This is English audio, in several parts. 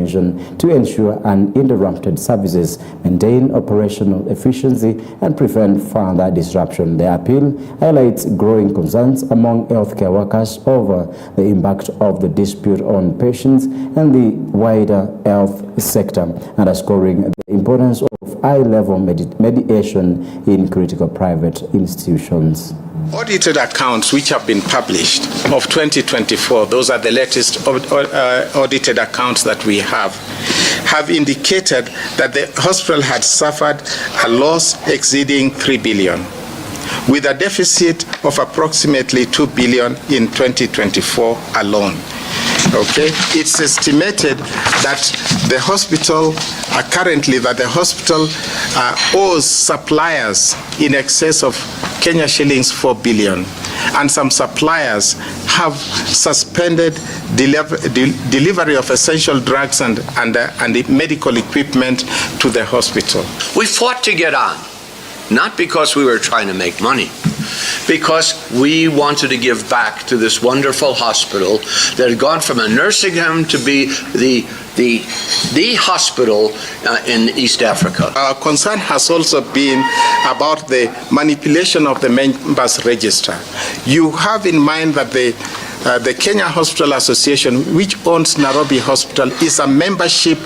to ensure uninterrupted services, maintain operational efficiency, and prevent further disruption. The appeal highlights growing concerns among healthcare workers over the impact of the dispute on patients and the wider health sector, underscoring the importance of high-level mediation in critical private institutions. Audited accounts which have been published of 2024, those are the latest audited accounts that we have indicated that the hospital had suffered a loss exceeding 3 billion, with a deficit of approximately 2 billion in 2024 alone. Okay, it's estimated that the hospital owes suppliers in excess of Kenya shillings 4 billion, and some suppliers have suspended delivery of essential drugs and medical equipment to the hospital. We fought to get on, not because we were trying to make money, because we wanted to give back to this wonderful hospital that had gone from a nursing home to be the hospital in East Africa. Our concern has also been about the manipulation of the members' register. You have in mind that the Kenya Hospital Association, which owns Nairobi Hospital, is a membership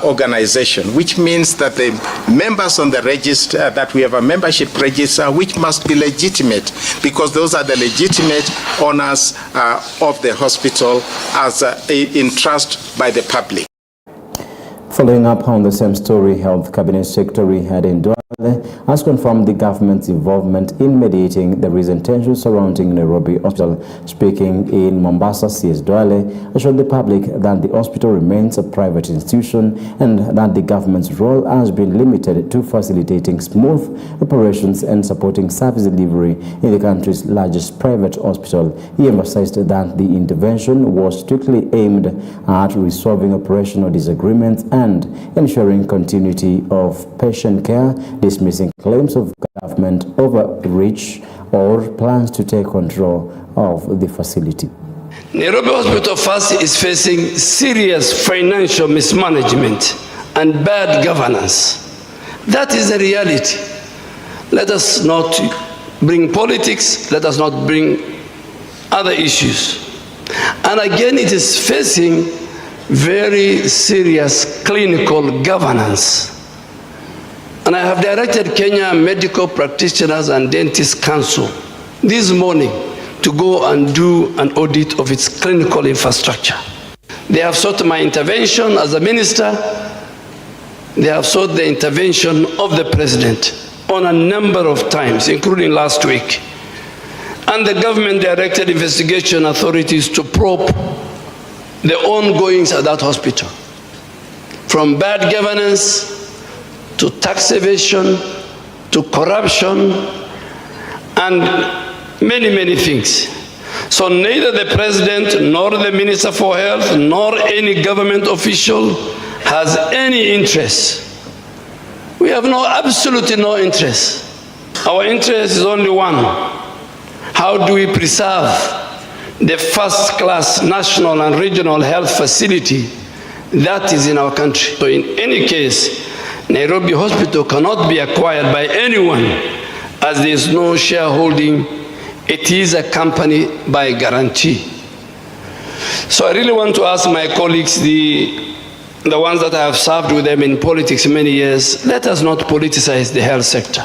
organization, which means that the members on the register, that we have a membership register, which must be legitimate, because those are the legitimate owners of the hospital as in trust by the public. Following up on the same story, Health Cabinet Secretary Aden Duale has confirmed the government's involvement in mediating the recent tensions surrounding Nairobi Hospital. Speaking in Mombasa, CS Duale assured the public that the hospital remains a private institution and that the government's role has been limited to facilitating smooth operations and supporting service delivery in the country's largest private hospital. He emphasized that the intervention was strictly aimed at resolving operational disagreements and ensuring continuity of patient care, dismissing claims of government overreach or plans to take control of the facility. Nairobi Hospital first is facing serious financial mismanagement and bad governance. That is the reality. Let us not bring politics, let us not bring other issues. And again, it is facing very serious clinical governance. And I have directed Kenya Medical Practitioners and Dentists Council this morning to go and do an audit of its clinical infrastructure. They have sought my intervention as a minister. They have sought the intervention of the president on a number of times, including last week. And the government directed investigation authorities to probe the ongoings at that hospital, from bad governance to tax evasion to corruption and many, many things. So neither the president nor the Minister for Health nor any government official has any interest. We have absolutely no interest. Our interest is only one. How do we preserve the first-class national and regional health facility that is in our country? So in any case, Nairobi Hospital cannot be acquired by anyone, as there is no shareholding. It is a company by guarantee. So I really want to ask my colleagues, the ones that I have served with them in politics many years, let us not politicize the health sector.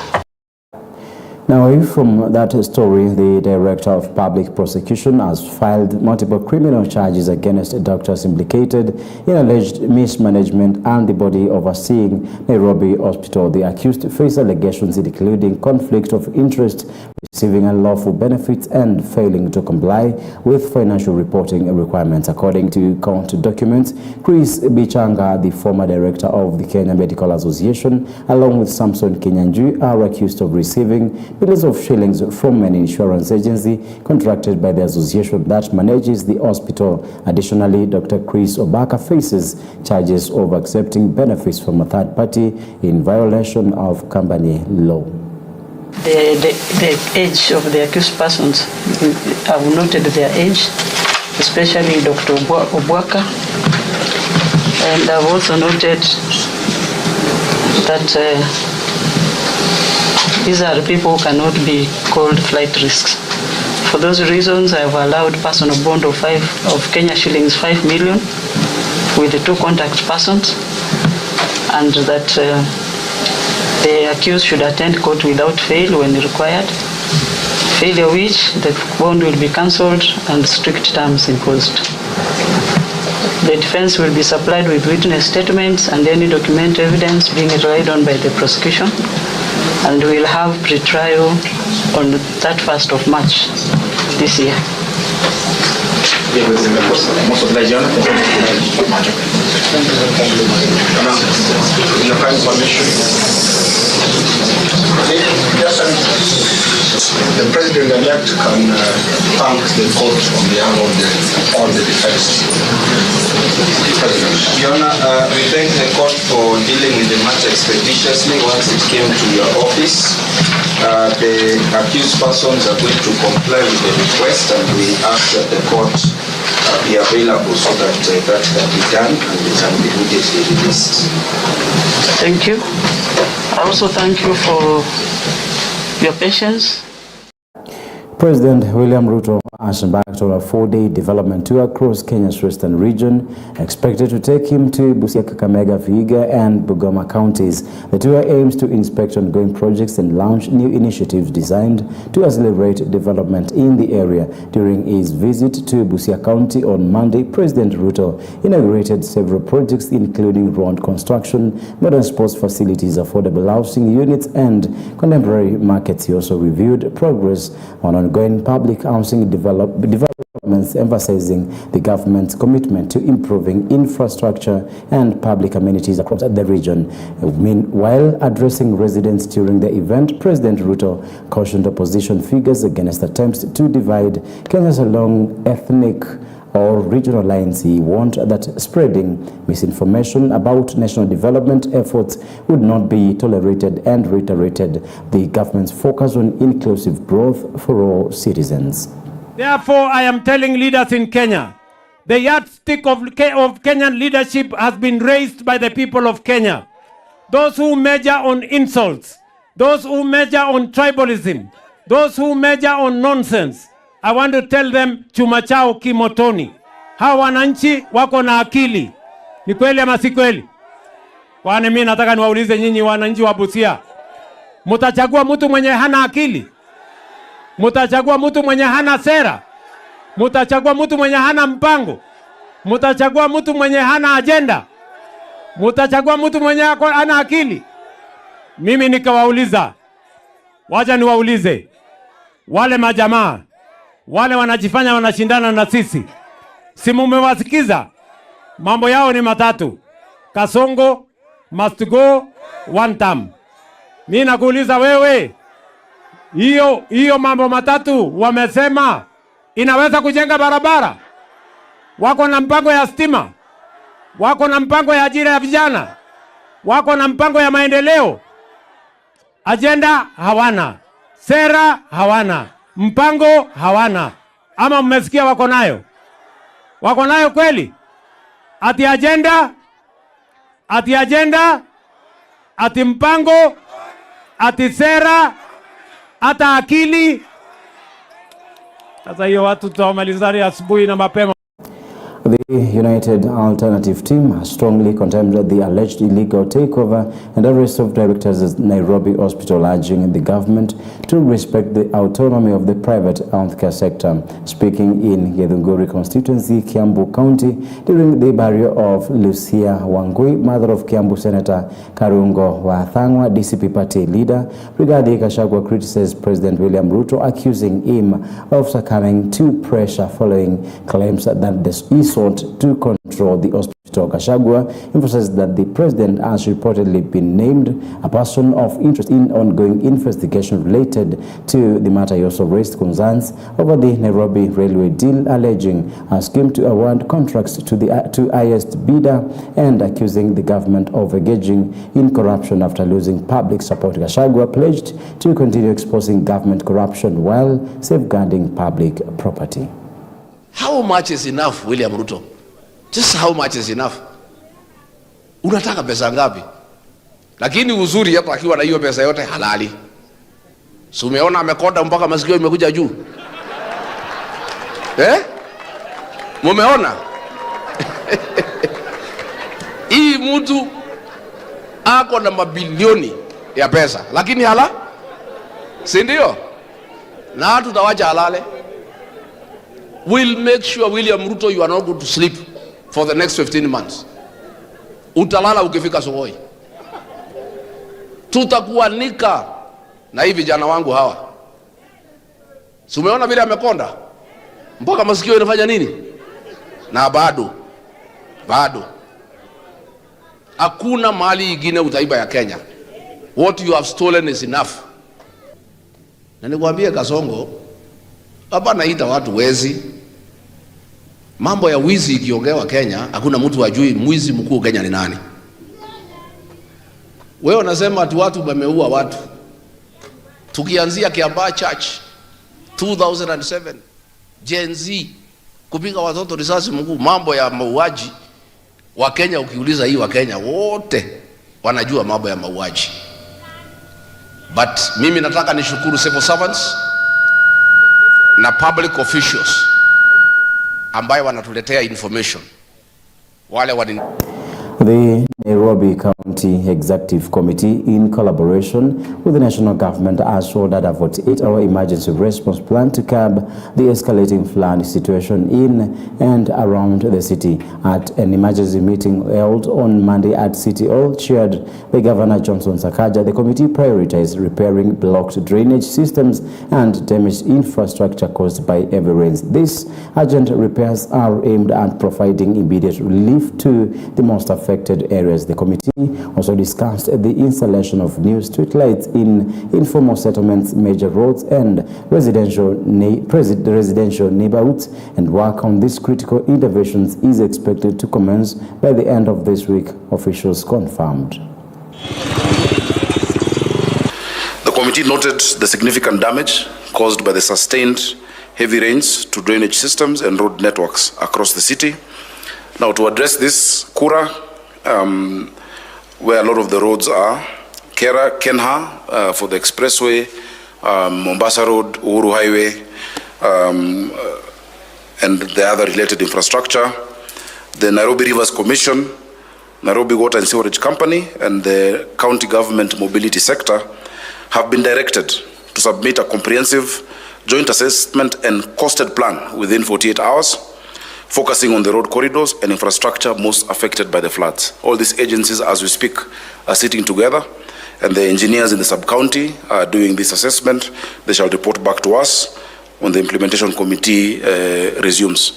Now, from that story, the Director of Public Prosecution has filed multiple criminal charges against doctors implicated in alleged mismanagement and the body overseeing Nairobi Hospital. The accused face allegations including conflict of interest, receiving unlawful benefits, and failing to comply with financial reporting requirements. According to court documents, Chris Bichanga, the former director of the Kenya Medical Association, along with Samson Kinyanjui, are accused of receiving millions of shillings from an insurance agency contracted by the association that manages the hospital. Additionally, Dr. Chris Obaka faces charges of accepting benefits from a third party in violation of company law. The age of the accused persons, I've noted their age, especially Dr. Obaka. And I've also noted that these are people who cannot be called flight risks. For those reasons, I have allowed personal bond of Kenya shillings 5 million with the 2 contact persons, and that the accused should attend court without fail when required, failure which the bond will be cancelled and strict terms imposed. The defense will be supplied with witness statements and any document evidence being relied on by the prosecution, and we'll have pre-trial on the 31st of March this year. The President-elect can thank the court on behalf of all the defense. Your Honor, we thank the court for dealing with the matter expeditiously once it came to your office. The accused persons are going to comply with the request, and we ask that the court be available so that that can be done and it can be immediately released. Thank you. I also thank you for your patience. President William Ruto has embarked on a 4-day development tour across Kenya's western region, expected to take him to Busia, Kakamega, Vihiga and Bungoma counties. The tour aims to inspect ongoing projects and launch new initiatives designed to accelerate development in the area. During his visit to Busia County on Monday, President Ruto inaugurated several projects including road construction, modern sports facilities, affordable housing units and contemporary markets. He also reviewed progress on ongoing public housing developments, emphasizing the government's commitment to improving infrastructure and public amenities across the region. Meanwhile, addressing residents during the event, President Ruto cautioned opposition figures against attempts to divide Kenya's along ethnic or regional lines. He warned that spreading misinformation about national development efforts would not be tolerated and reiterated the government's focus on inclusive growth for all citizens. Therefore, I am telling leaders in Kenya, the yardstick of Kenyan leadership has been raised by the people of Kenya. Those who measure on insults, those who measure on tribalism, those who measure on nonsense, I want to tell them chuma chao kimotoni. Hawa wananchi wako na akili. Ni kweli ama si kweli? Kwani mimi nataka niwaulize nyinyi wananchi wa Busia. Mutachagua mtu mwenye hana akili? Mutachagua mtu mwenye hana sera? Mutachagua mtu mwenye hana mpango? Mutachagua mtu mwenye hana agenda? Mutachagua mtu mwenye hana akili? Mimi nikawauliza. Wacha niwaulize. Wale majamaa wale wanajifanya wanashindana na sisi, si mumewasikiza? Mambo yao ni matatu: Kasongo, must go, one term. Mimi nakuuliza wewe, hiyo mambo matatu wamesema inaweza kujenga barabara? Wako na mpango ya stima? Wako na mpango ya ajira ya vijana? Wako na mpango ya maendeleo? Agenda hawana, sera hawana, mpango hawana. Ama mmesikia wako nayo? Wako nayo kweli? Ati agenda, ati mpango, ati sera, ata akili. Sasa hiyo watu tutawamalizana asubuhi na mapema. The United Alternative Team has strongly condemned the alleged illegal takeover and arrest of directors at Nairobi Hospital, urging the government to respect the autonomy of the private healthcare sector. Speaking in Githunguri constituency, Kiambu County, during the burial of Lucia Wangui, mother of Kiambu Senator Karungo Wathangwa, DCP party leader, Brigadier Gachagua criticized President William Ruto, accusing him of succumbing to pressure following claims that he sought to control the hospital. Gachagua emphasized that the president has reportedly been named a person of interest in ongoing investigation related to the matter. He also raised concerns over the Nairobi railway deal, alleging a scheme to award contracts to the highest bidder and accusing the government of engaging in corruption after losing public support. Gachagua pledged to continue exposing government corruption while safeguarding public property. How much is enough, William Ruto? Just how much is enough? unataka pesa ngapi? Lakini uzuri hapa akiwa na hiyo pesa yote halali. Si umeona amekonda mpaka masikio imekuja juu? Mumeona? Hii mtu ako na mabilioni ya pesa, lakini si ndio? Na tutawacha halale. We'll make sure, William Ruto, you are not going to sleep for the next 15 months. Utalala ukifika Sokoi. Tutakuanika na hivi vijana wangu hawa. Si umeona vile amekonda? Mpaka masikio inafanya nini? Na bado. Hakuna mali ingine utaiba ya Kenya. What you have stolen is enough. Na nikwambie Kasongo, hapa naita watu wezi. Mambo ya wizi ikiongewa Kenya, hakuna mtu ajui mwizi mkuu Kenya ni nani. Wewe unasema watu wameua watu. Tukianzia Kiambaa Church 2007, Gen Z kupiga watoto risasi mkuu, mambo ya mauaji wa Kenya. Ukiuliza hii wa Kenya wote wanajua mambo ya mauaji. But mimi nataka nishukuru civil servants na public officials ambayo wanatuletea information. The Nairobi County Executive Committee, in collaboration with the national government, has ordered a 48-hour emergency response plan to curb the escalating flood situation in and around the city. At an emergency meeting held on Monday at City Hall, chaired by Governor Johnson Sakaja, the committee prioritized repairing blocked drainage systems and damaged infrastructure caused by heavy rains. These urgent repairs are aimed at providing immediate relief to the most affected areas. The committee also discussed the installation of new streetlights in informal settlements, major roads, and residential neighborhoods, and work on these critical interventions is expected to commence by the end of this week, officials confirmed. The committee noted the significant damage caused by the sustained heavy rains to drainage systems and road networks across the city. Now, to address this, Kura, where a lot of the roads are, Kera, Kenha for the expressway, Mombasa Road, Uhuru Highway, and the other related infrastructure, the Nairobi Rivers Commission, Nairobi Water and Sewerage Company, and the county government mobility sector have been directed to submit a comprehensive joint assessment and costed plan within 48 hours, focusing on the road corridors and infrastructure most affected by the floods. All these agencies, as we speak, are sitting together, and the engineers in the sub-county are doing this assessment. They shall report back to us when the implementation committee resumes.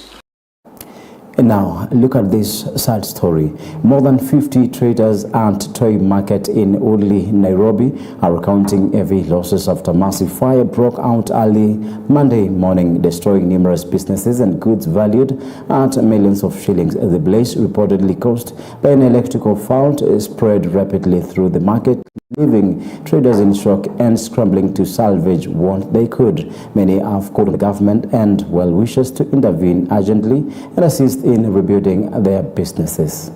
And now, look at this sad story. More than 50 traders at Toy Market in Uli, Nairobi are recounting heavy losses after massive fire broke out early Monday morning, destroying numerous businesses and goods valued at millions of shillings. The blaze, reportedly caused by an electrical fault, spread rapidly through the market, leaving traders in shock and scrambling to salvage what they could. Many have called on the government and well-wishers to intervene urgently and assist in rebuilding their businesses.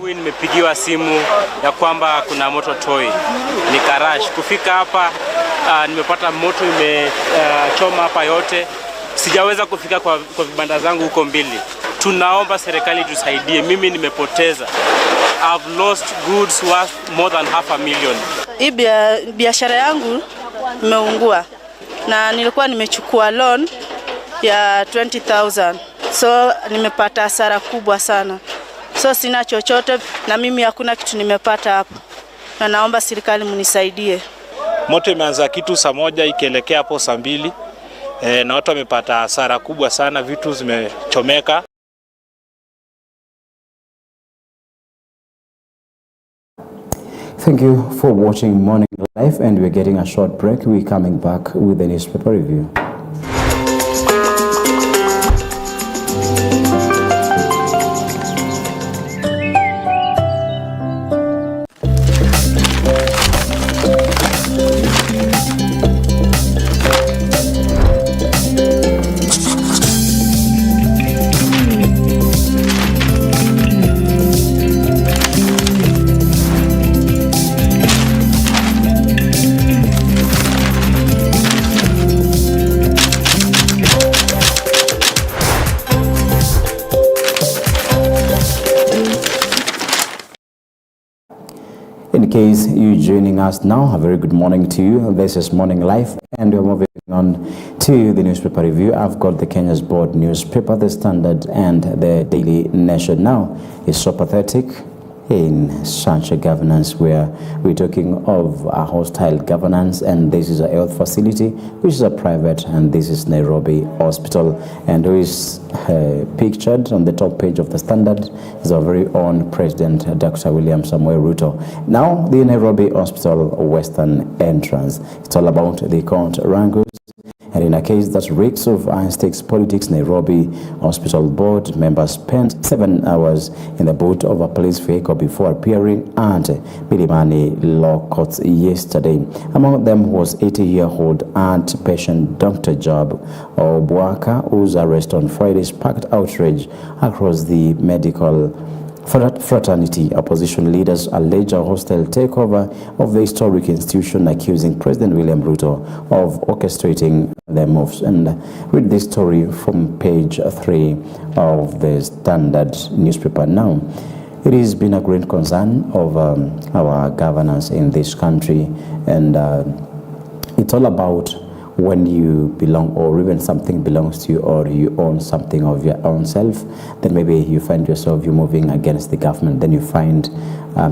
Nimepigiwa simu ya kwamba kuna moto Toi, nikarash kufika hapa. Nimepata moto imechoma hapa yote, sijaweza kufika kwa vibanda zangu huko mbili. Tunaomba serikali tusaidie, mimi nimepoteza. I've lost goods worth more than $500,000. Hii biashara yangu imeungua na nilikuwa nimechukua loan ya 20,000. So nimepata hasara kubwa sana. So sina chochote na mimi hakuna kitu nimepata hapo. Na naomba serikali mnisaidie. Moto imeanza kitu saa moja ikielekea hapo saa 2. Na watu wamepata hasara kubwa sana, vitu zimechomeka. Thank you for watching Morning Live, and we're getting a short break. We're coming back with a newspaper review. In case you're joining us now, a very good morning to you. This is Morning Life, and we're moving on to the newspaper review. I've got the Kenya's Board newspaper, The Standard, and the Daily Nation. Now, it's so pathetic in such a governance where we're talking of a hostile governance, and this is a health facility which is a private, and this is Nairobi Hospital, and who is pictured on the top page of The Standard is our very own President Dr. William Samoei Ruto. Now the Nairobi Hospital Western entrance, it's all about the court wrangles. And in a case that reeks of high-stakes politics, Nairobi Hospital Board members spent 7 hours in the boot of a police vehicle before appearing at Milimani Law Courts yesterday. Among them was 80-year-old aunt patient Dr. Job Obwaka, whose arrest on Friday sparked outrage across the medical fraternity. Opposition leaders allege a hostile takeover of the historic institution, accusing President William Ruto of orchestrating their moves. And read this story from page 3 of the Standard newspaper. Now, it has been a great concern of our governance in this country, and it's all about when you belong, or even something belongs to you, or you own something of your own self, then maybe you find yourself you're moving against the government. Then you find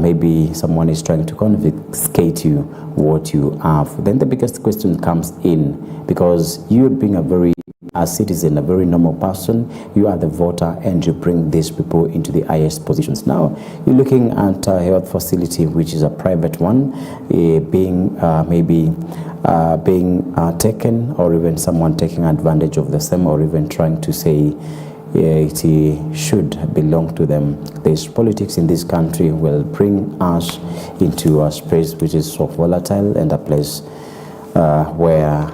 maybe someone is trying to confiscate you what you have. Then the biggest question comes in, because you being a citizen, a very normal person, you are the voter, and you bring these people into the highest positions. Now you're looking at a health facility which is a private one, being taken, or even someone taking advantage of the same, or even trying to say it should belong to them. This politics in this country will bring us into a space which is so volatile, and a place where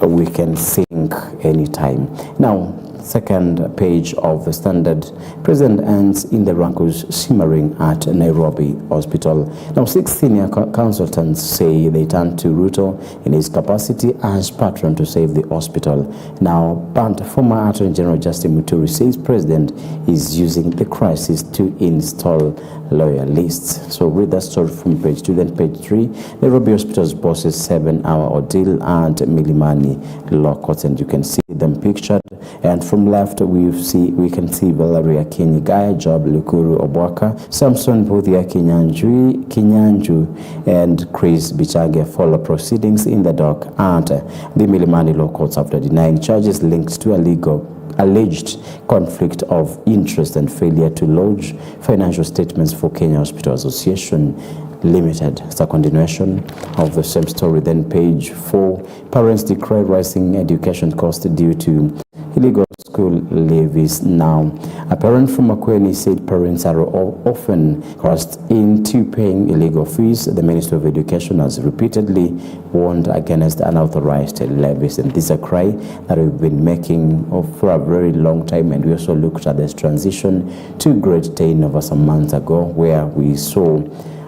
we can sink anytime. Now, second page of the Standard, President ends in the rancors simmering at Nairobi Hospital. Now, 6 senior consultants say they turned to Ruto in his capacity as patron to save the hospital. Now, but former Attorney General Justin Muturi says President is using the crisis to install loyalists. So read that story from page 2. Then page 3, Nairobi Hospital's bosses 7-hour ordeal at Milimani Law Courts, and you can see them pictured. And from left, we can see Valeria Kinyigaya, Job Lukuru Obwaka, Samson Budhia Kinyanju, and Chris Bichage follow proceedings in the dock at the Milimani Law Courts after denying charges linked to alleged conflict of interest and failure to lodge financial statements for Kenya Hospital Association Limited. It's a continuation of the same story. Then page 4, parents decry rising education costs due to illegal school levies. Now, a parent from Makueni said parents are often forced into paying illegal fees. The Minister of Education has repeatedly warned against unauthorized levies, and this is a cry that we've been making for a very long time. And we also looked at this transition to grade 10 over some months ago, where we saw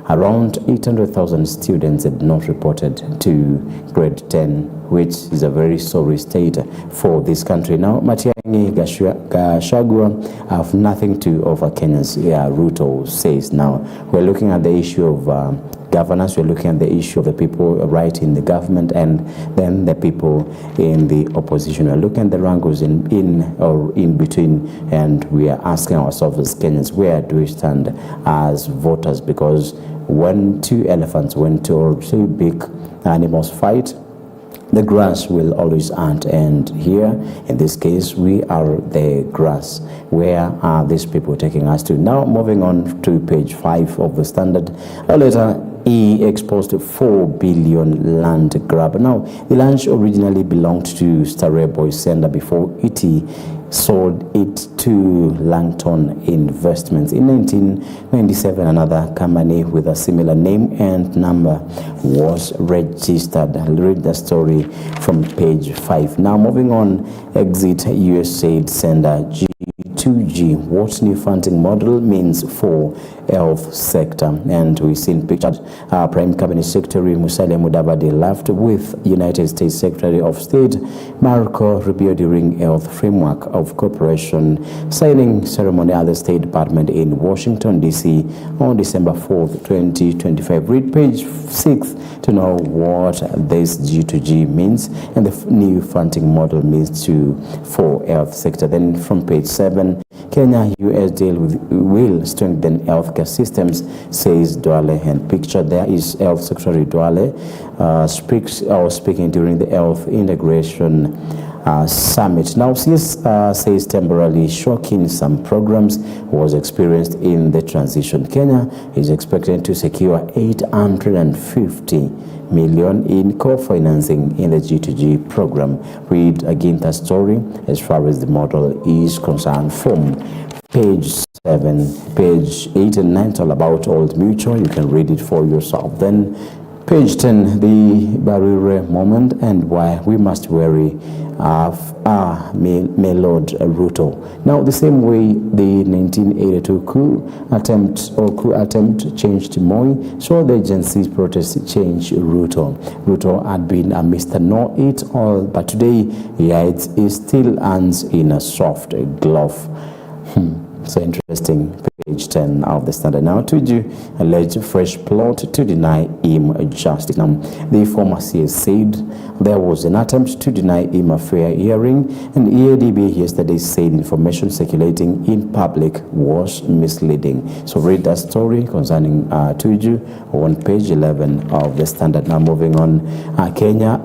around 800,000 students had not reported to grade 10, which is a very sorry state for this country. Now, Matiang'i Gachagua have nothing to offer Kenyans, Ruto says. Now, we're looking at the issue of governance, we're looking at the issue of the people right in the government, and then the people in the opposition. We're looking at the wrangles in between, and we are asking ourselves as Kenyans, where do we stand as voters? Because when 2 elephants, when 2 big animals fight, the grass will always hunt. And here, in this case, we are the grass. Where are these people taking us to? Now, moving on to page 5 of the Standard. Later, he exposed 4 billion land grab. Now, the land originally belonged to Starehe Boys Center before it sold it to Langton Investments. In 1997, another company with a similar name and number was registered. I'll read the story from page 5. Now, moving on, Exit USA Sender G2 2G, what new funding model means for health sector. And we seen pictured Prime Cabinet Secretary Musalia Mudavadi left with United States Secretary of State Marco Rubio during Health Framework of Cooperation signing ceremony at the State Department in Washington, D.C. on December 4th, 2025. Read page 6 to know what this G2G means and the new funding model means for health sector. Then from page 7, Kenya-US deal will strengthen healthcare systems, says Duale. And picture there is Health Secretary Duale speaking during the Health Integration Summit. Now, CS says temporarily shocking some programs was experienced in the transition. Kenya is expected to secure 850 million in co-financing in the G2G program. Read again that story as far as the model is concerned from page 7, page 8 and 9, all about Old Mutual. You can read it for yourself. Then page 10, the Barire moment and why we must worry of Melod Ruto. Now, the same way the 1982 coup attempt changed Moi, so the Gen Z protest changed Ruto. Ruto had been a Mr. Know-it-all, but today he still hands in a soft glove. So interesting. Page 10 of the Standard. Now, to do alleged fresh plot to deny him justice. Now, the former CS said there was an attempt to deny him a fair hearing, and EADB yesterday said information circulating in public was misleading. So read that story concerning Tuju on page 11 of the Standard. Now, moving on, Kenya.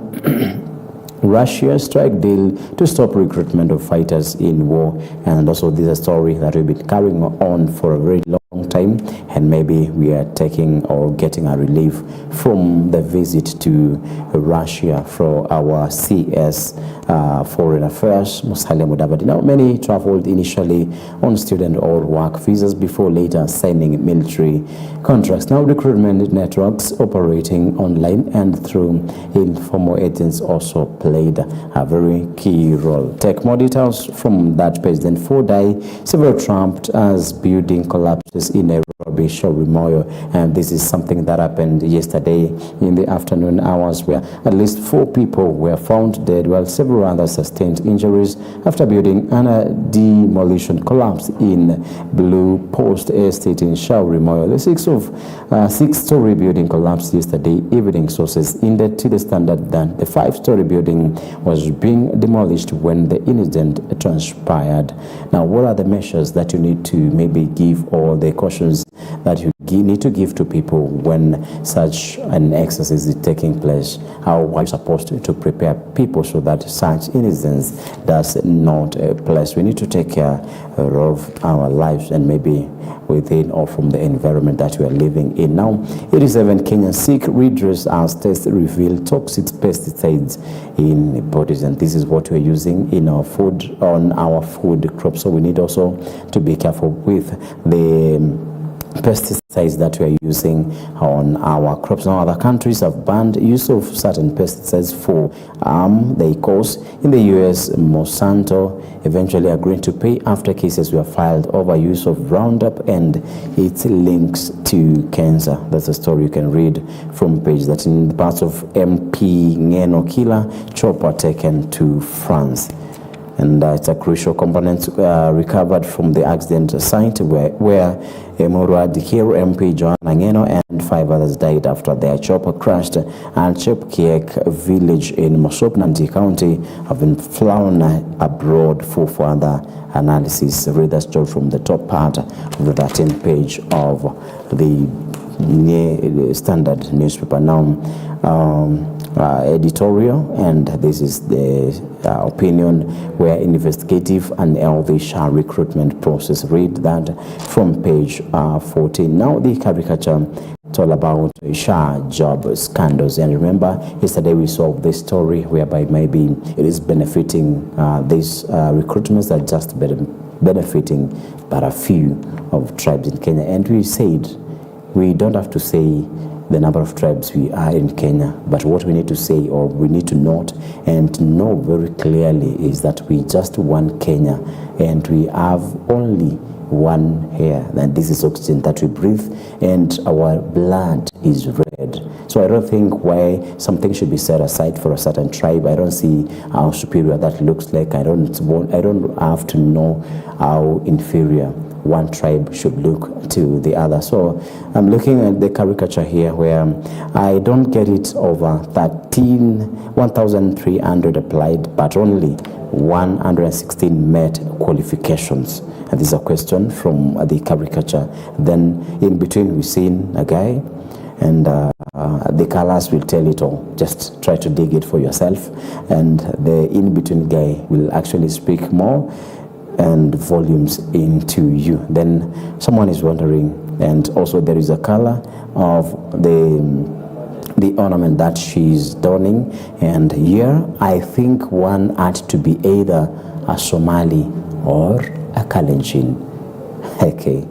Russia strike deal to stop recruitment of fighters in war, and also this is a story that we've been carrying on for a very long time, and maybe we are taking or getting a relief from the visit to Russia for our CS Foreign Affairs Musalia Mudavadi. Now, many traveled initially on student or work visas before later signing military contracts. Now, recruitment networks operating online and through informal agents also played a very key role. Take more details from that page. Then 4 die, several trapped as building collapses in Nairobi, Moyo. And this is something that happened yesterday in the afternoon hours, where at least 4 people were found dead while several others sustained injuries after building and a demolition collapse in Blue Post Estate in Moyo. The 6-story building collapsed yesterday evening. Sources indicate to the Standard that the 5-story building was being demolished when the incident transpired. Now, what are the measures that you need to maybe give, or the cautions that you need to give to people when such an exercise is taking place? How are you supposed to prepare people so that such incidents does not place? We need to take care of our lives and maybe within or from the environment that we are living in. Now, 87 Kenyans seek redress as tests reveal toxic pesticides in bodies, and this is what we're using in our food, on our food crops. So we need also to be careful with the pesticides that we are using on our crops. Now, other countries have banned use of certain pesticides for they cause. In the US, Monsanto eventually agreed to pay after cases were filed over use of Roundup and its links to cancer. That's a story you can read from page 13. The parts of MP Ngeno killer chopper taken to France. And it's a crucial component recovered from the accident site where Emurua Dikir, MP Joanna Ngeno, and 5 others died after their chopper crashed at Chepkiek village in Mosopnanti County, have been flown abroad for further analysis. Read that story from the top part of the 13th page of the Standard newspaper. Now, editorial, and this is the opinion where investigative and healthy recruitment process. Read that from page 14. Now, the caricature, it's all about job scandals. And remember, yesterday we saw this story whereby maybe it is benefiting these recruitments that just benefiting but a few of tribes in Kenya. And we said we don't have to say the number of tribes we are in Kenya. But what we need to say, or we need to note and know very clearly, is that we just one Kenya, and we have only one air, and this is oxygen that we breathe, and our blood is red. So I don't think why something should be set aside for a certain tribe. I don't see how superior that looks like. I don't have to know how inferior one tribe should look to the other. So I'm looking at the caricature here where I don't get it over 1,300 applied, but only 116 met qualifications. And this is a question from the caricature. Then in between we've seen a guy, and the colors will tell it all. Just try to dig it for yourself, and the in-between guy will actually speak more and volumes into you. Then someone is wondering, and also there is a color of the ornament that she's donning, and here I think one had to be either a Somali or a Kalenjin. Okay,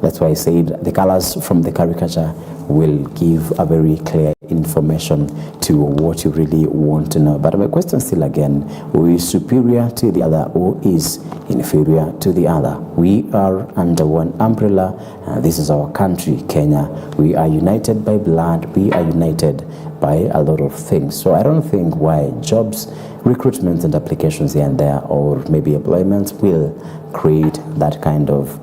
that's why I said the colors from the caricature will give a very clear information to what you really want to know. But my question still again, who is superior to the other, who is inferior to the other? We are under one umbrella, and this is our country, Kenya. We are united by blood, we are united by a lot of things. So I don't think why jobs, recruitment and applications here and there, or maybe employment, will create that kind of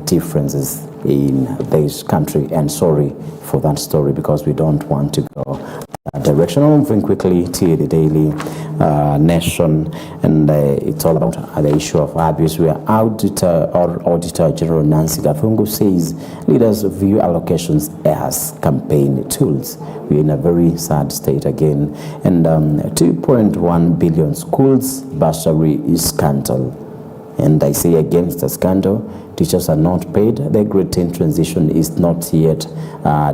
differences in this country. And sorry for that story, because we don't want to go that direction. Moving quickly to the Daily Nation, and it's all about the issue of abuse, where Auditor General Nancy Gathungu says leaders view allocations as campaign tools. We're in a very sad state again. And 2.1 billion schools bursary is scandal. And I say again, it's a scandal. Teachers are not paid. The grade 10 transition is not yet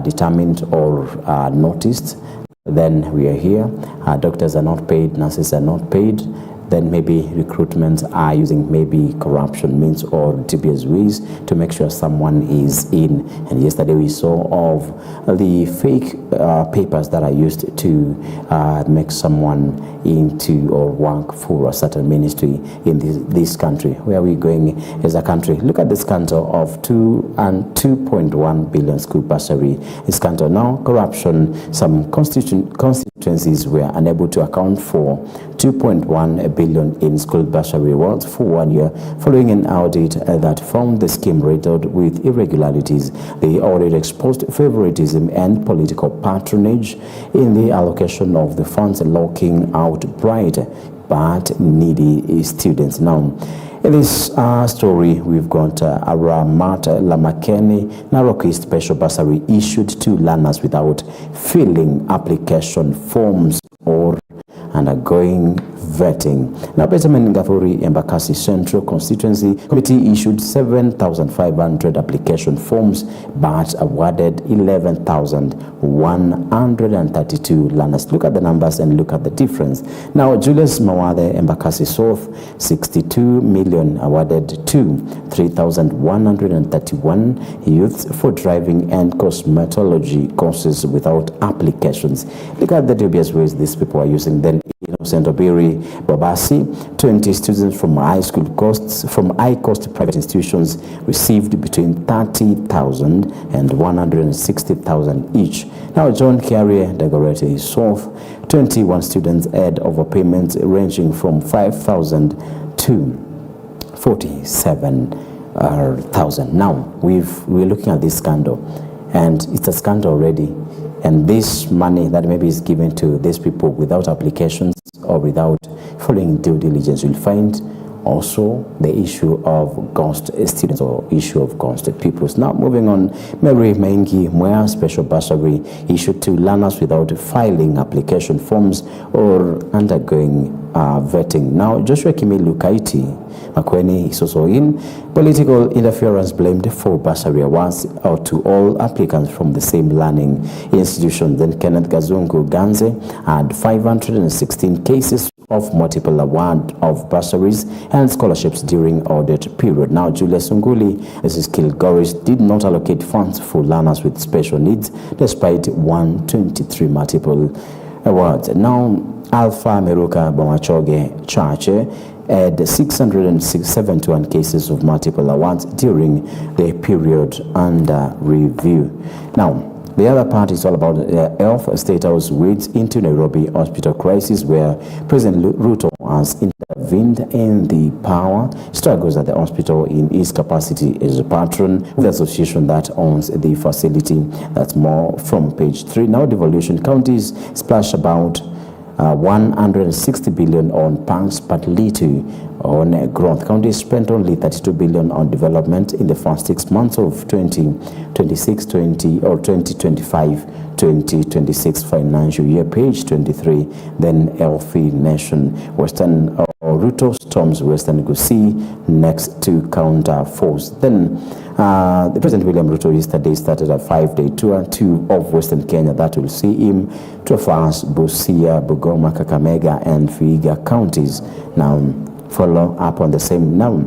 determined or noticed. Then we are here. Doctors are not paid. Nurses are not paid. Then maybe recruitment are using maybe corruption means or dubious ways to make sure someone is in. And yesterday we saw of the fake papers that are used to make someone into or work for a certain ministry in this country. Where are we going as a country? Look at the scandal of 2.1 billion school bursary. The scandal now, corruption. Some constituencies were unable to account for 2.1 billion in school bursary awards for 1 year, following an audit that found the scheme riddled with irregularities. The audit exposed favoritism and political patronage in the allocation of the funds, locking out bright but needy students. Now, in this story, we've got Aramat Lamakeni, Narok East special bursary issued to learners without filling application forms or undergoing vetting. Now, Benjamin Ngafuri Embakasi Central Constituency Committee issued 7,500 application forms but awarded 11,132 learners. Look at the numbers and look at the difference. Now, Julius Mawade Embakasi South, 62 million awarded to 3,131 youths for driving and cosmetology courses without applications. Look at the dubious ways these people are using. Then Innocent Obiri Babasi, 20 students from high cost private institutions received between 30,000 and 160,000 each. Now, John Carrier Dagoretti South, 21 students had overpayments ranging from 5,000 to 47,000. Now, we're looking at this scandal, and it's a scandal already. And this money that maybe is given to these people without applications or without following due diligence, you'll find also the issue of ghost students or issue of ghost pupils. Now, moving on, Mary Mengi Mwea special bursary issued to learners without filing application forms or undergoing vetting. Now, Joshua Kimi Lukaiti Makweni is also in. Political interference blamed for bursary awards to all applicants from the same learning institution. Then Kenneth Gazungu Ganze had 516 cases of multiple award of bursaries and scholarships during audit period. Now, Julius Unguli, Mrs. Kilgoris, did not allocate funds for learners with special needs despite 123 multiple awards. Now, Alpha Meruka Bomachoge Chache had 671 cases of multiple awards during the period under review. Now, the other part is all about the health status weights into Nairobi hospital crisis, where President Ruto has intervened in the power struggles at the hospital in his capacity as a patron of the association that owns the facility. That's more from page 3. Now, devolution counties splash about 160 billion on parks, but little on growth. Counties spent only 32 billion on development in the first 6 months of 2025-2026 financial year. Page 23. Then healthy nation. Western Ruto storms Western Gusii next to counter force. Then the President William Ruto yesterday started a 5-day tour of Western Kenya that will see him traverse Busia, Bungoma, Kakamega, and Vihiga counties. Now, follow up on the same. Now,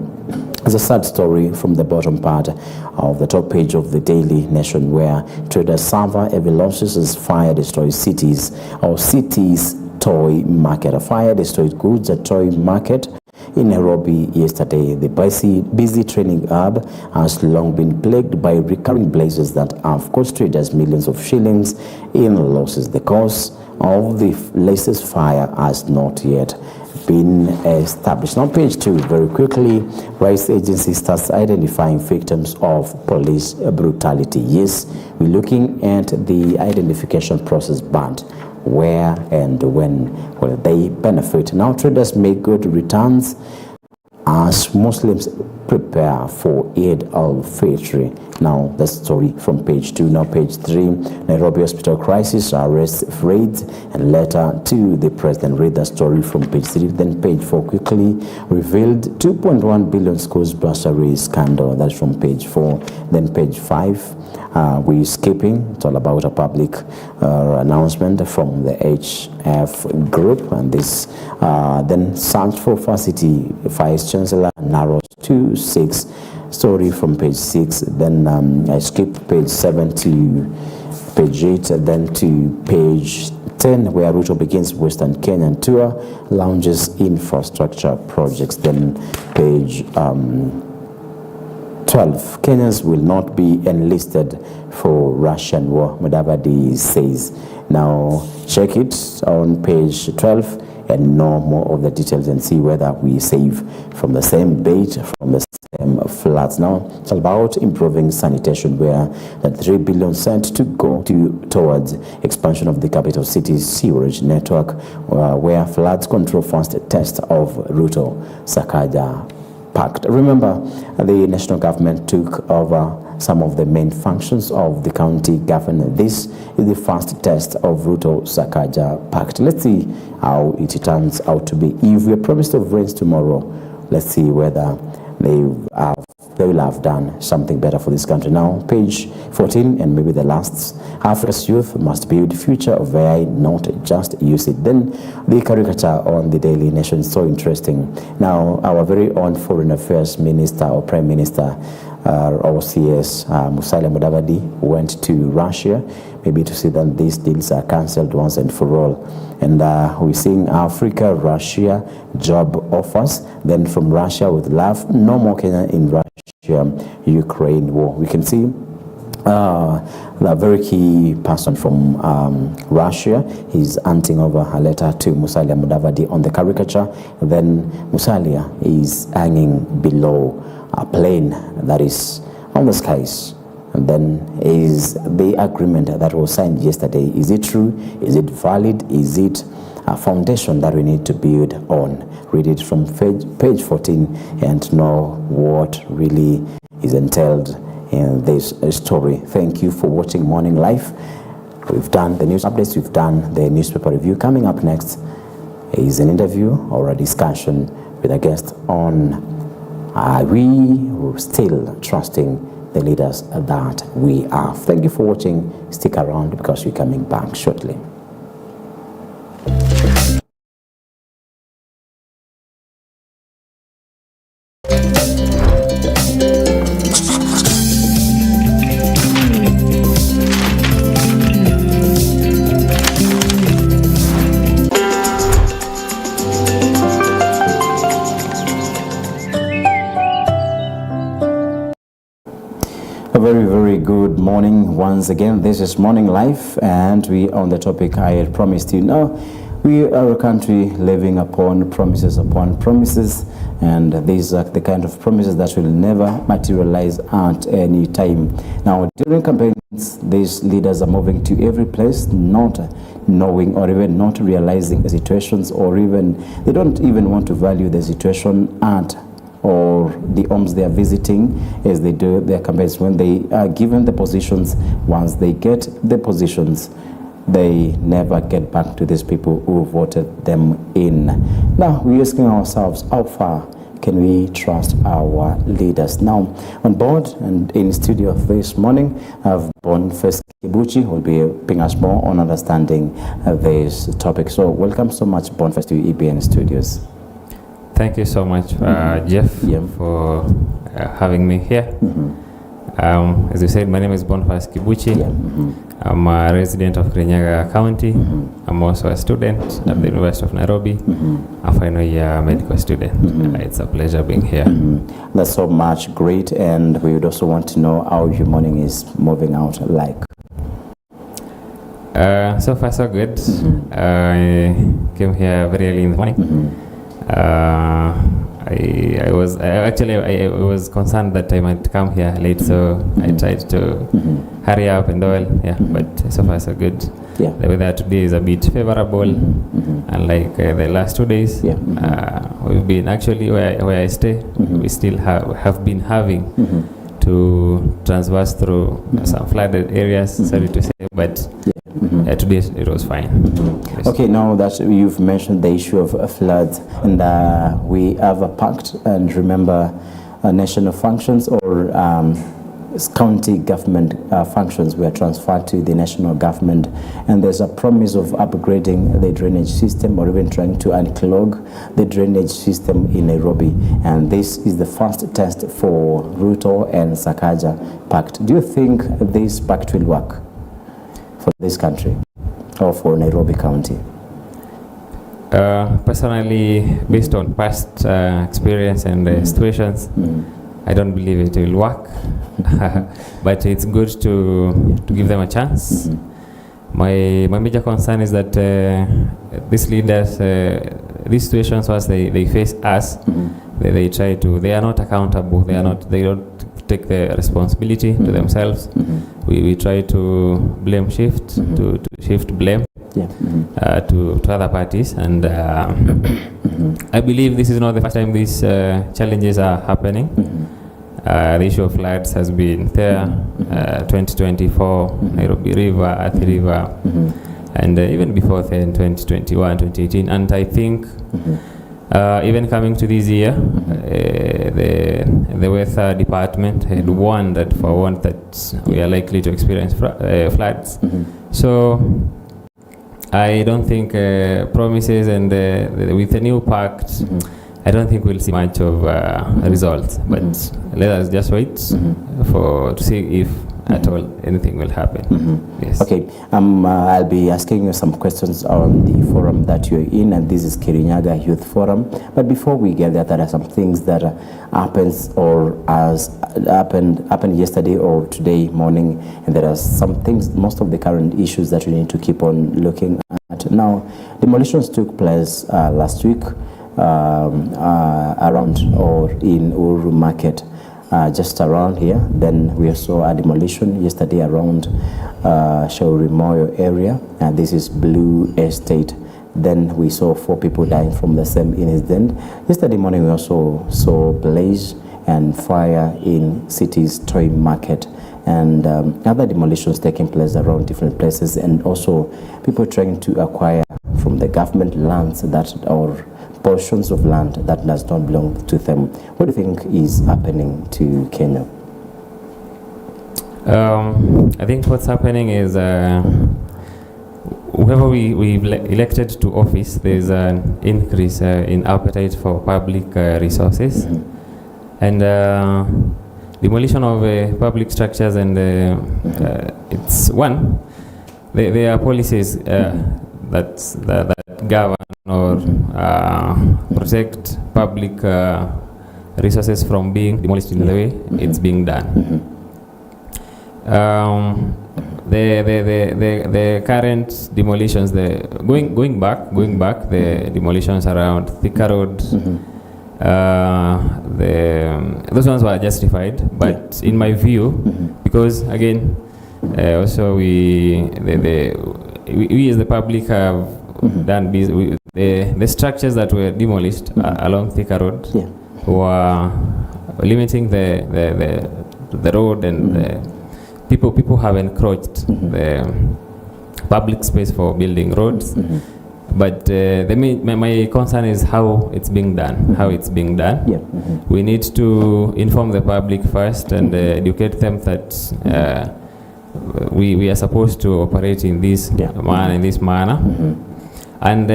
there's a sad story from the bottom part of the top page of the Daily Nation, where traders suffer heavy losses as fire destroys cities toy market. A fire destroyed goods at toy market in Nairobi yesterday. The busy training hub has long been plagued by recurring blazes that have cost traders millions of shillings in losses. The cause of the latest fire has not yet been established. Now, page 2, very quickly, rights agency starts identifying victims of police brutality. Yes, we're looking at the identification process, but where and when will they benefit? Now, traders make good returns as Muslims prepare for Eid al-Fitr. Now, the story from page 2. Now, page 3, Nairobi hospital crisis, arrest, raids, and letter to the president. Read the story from page 3. Then page 4 quickly revealed 2.1 billion schools bursary scandal. That's from page 4. Then page 5, we're skipping. It's all about a public announcement from the HF group, and this then search for varsity vice chancellor narrows to 6. Story from page 6. Then I skip page 7 to page 8, and then to page 10, where Ruto begins Western Kenyan tour, launches infrastructure projects. Then page 12, Kenyans will not be enlisted for Russian war, Mudavadi says. Now, check it on page 12 and know more of the details and see whether we save from the same bait, from the same floods. Now, it's about improving sanitation, where that 3 billion sent to go towards expansion of the capital city's sewerage network, where floods control first test of Ruto Sakaja Pact. Remember, the national government took over some of the main functions of the county government. This is the first test of Ruto Sakaja Pact. Let's see how it turns out to be. If we are promised of rains tomorrow, let's see whether they will have done something better for this country. Now, page 14, and maybe the last. Africa's youth must build future of AI, not just use it. Then the caricature on the Daily Nation is so interesting. Now, our very own Foreign Affairs Minister or Prime Minister OCS Musalia Mudavadi went to Russia, maybe to see that these deals are cancelled once and for all. And we're seeing Africa, Russia, job offers. Then from Russia with love, no more Kenya in Russia, Ukraine war. We can see the very key person from Russia is handing over a letter to Musalia Mudavadi on the caricature. Then Musalia is hanging below a plane that is on the skies. And then is the agreement that was signed yesterday. Is it true? Is it valid? Is it a foundation that we need to build on? Read it from page 14 and know what really is entailed in this story. Thank you for watching Morning Live. We've done the news updates, we've done the newspaper review. Coming up next is an interview or a discussion with a guest on we still trusting the leaders that we are. Thank you for watching. Stick around because we're coming back shortly. morning once again. This is Morning Life, and we on the topic I had promised you. Now, we are a country living upon promises, and these are the kind of promises that will never materialize at any time. Now, during campaigns, these leaders are moving to every place, not knowing or even not realizing the situations, or even they don't even want to value the situation at or the homes they are visiting as they do their campaigns. When they are given the positions, once they get the positions, they never get back to these people who voted them in. Now, we're asking ourselves, how far can we trust our leaders? Now, on board and in studio this morning, I have Boniface Kibuchi, who will be helping us more on understanding this topic. So, welcome so much, Boniface, to EBN Studios. Thank you so much, Jeff, for having me here. As you said, my name is Boniface Kibuchi. I'm a resident of Kirinyaga County. I'm also a student at the University of Nairobi, a final year medical student. It's a pleasure being here. That's so much great, and we would also want to know how your morning is moving out like. So far, so good. I came here very early in the morning. I was concerned that I might come here late, so I tried to hurry up and all. But so far so good. The weather today is a bit favorable, unlike the last 2 days. We've been actually where I stay. We still have been having to transverse through some flooded areas. Sorry to say, but today it was fine. Yes. Okay, now that you've mentioned the issue of floods, and we have a pact, and remember national functions or county government functions were transferred to the national government, and there's a promise of upgrading the drainage system or even trying to unclog the drainage system in Nairobi, and this is the first test for Ruto and Sakaja pact. Do you think this pact will work for this country or for Nairobi County? Personally, based on past experience and situations, I don't believe it will work. But it's good to give them a chance. My major concern is that these leaders, these situations, once they face us, they are not accountable. They don't take the responsibility to themselves. We try to blame shift, to shift blame to other parties, and I believe this is not the first time these challenges are happening. The issue of floods has been there, 2024, Nairobi River, Athi River, and even before then, 2021, 2018. And I think even coming to this year, the weather department had warned that we are likely to experience floods. So I don't think promises and with the new pact, I don't think we'll see much of results, but let us just wait to see if at all anything will happen. Yes. Okay, I'll be asking you some questions on the forum that you're in, and this is Kirinyaga Youth Forum. But before we get there are some things that happens or has happened yesterday or today morning, and there are some things, most of the current issues that we need to keep on looking at. Now, demolitions took place last week. Around or in Uru Market, just around here. Then we saw a demolition yesterday around Shauri Moyo area, and this is Blue Estate. Then we saw 4 people dying from the same incident. Yesterday morning we also saw blaze and fire in City's Toy Market, and other demolitions taking place around different places, and also people trying to acquire from the government lands that or portions of land that does not belong to them. What do you think is happening to Kenya? I think what's happening is whoever we elected to office, there's an increase in appetite for public resources, and demolition of public structures, and it's one. There are policies that govern or protect public resources from being demolished in the way it's being done. The current demolitions, going back, the demolitions around Thika Road, those ones were justified, but in my view, because again, also we as the public have done the structures that were demolished along Thika Road were limiting the road, and people have encroached the public space for building roads. But my concern is how it's being done. We need to inform the public first and educate them that we are supposed to operate in this manner. And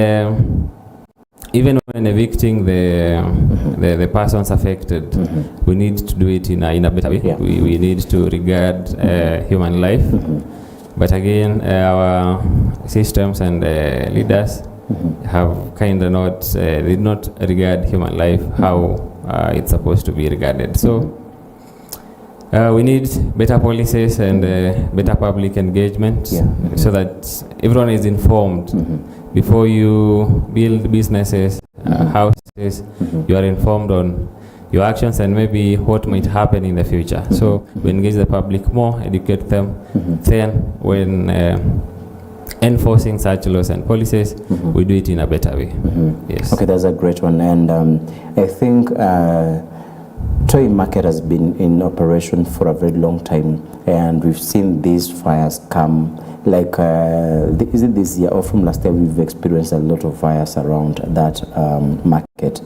even when evicting the persons affected, we need to do it in a better way. We need to regard human life. But again, our systems and leaders have kind of did not regard human life how it's supposed to be regarded. So we need better policies and better public engagement so that everyone is informed. Before you build businesses, houses, you are informed on your actions and maybe what might happen in the future. So we engage the public more, educate them. Then when enforcing such laws and policies, we do it in a better way. Yes. Okay, that's a great one. And I think toy market has been in operation for a very long time, and we've seen these fires come. Like, is it this year or from last year, we've experienced a lot of fires around that market.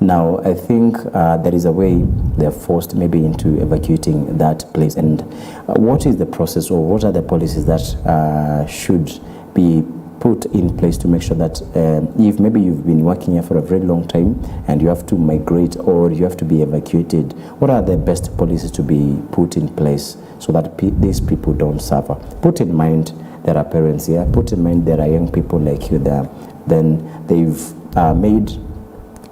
Now, I think there is a way they're forced maybe into evacuating that place. And what is the process, or what are the policies that should be put in place to make sure that if maybe you've been working here for a very long time and you have to migrate or you have to be evacuated, what are the best policies to be put in place so that these people don't suffer? Put in mind there are parents here, put in mind there are young people like you there, then they've made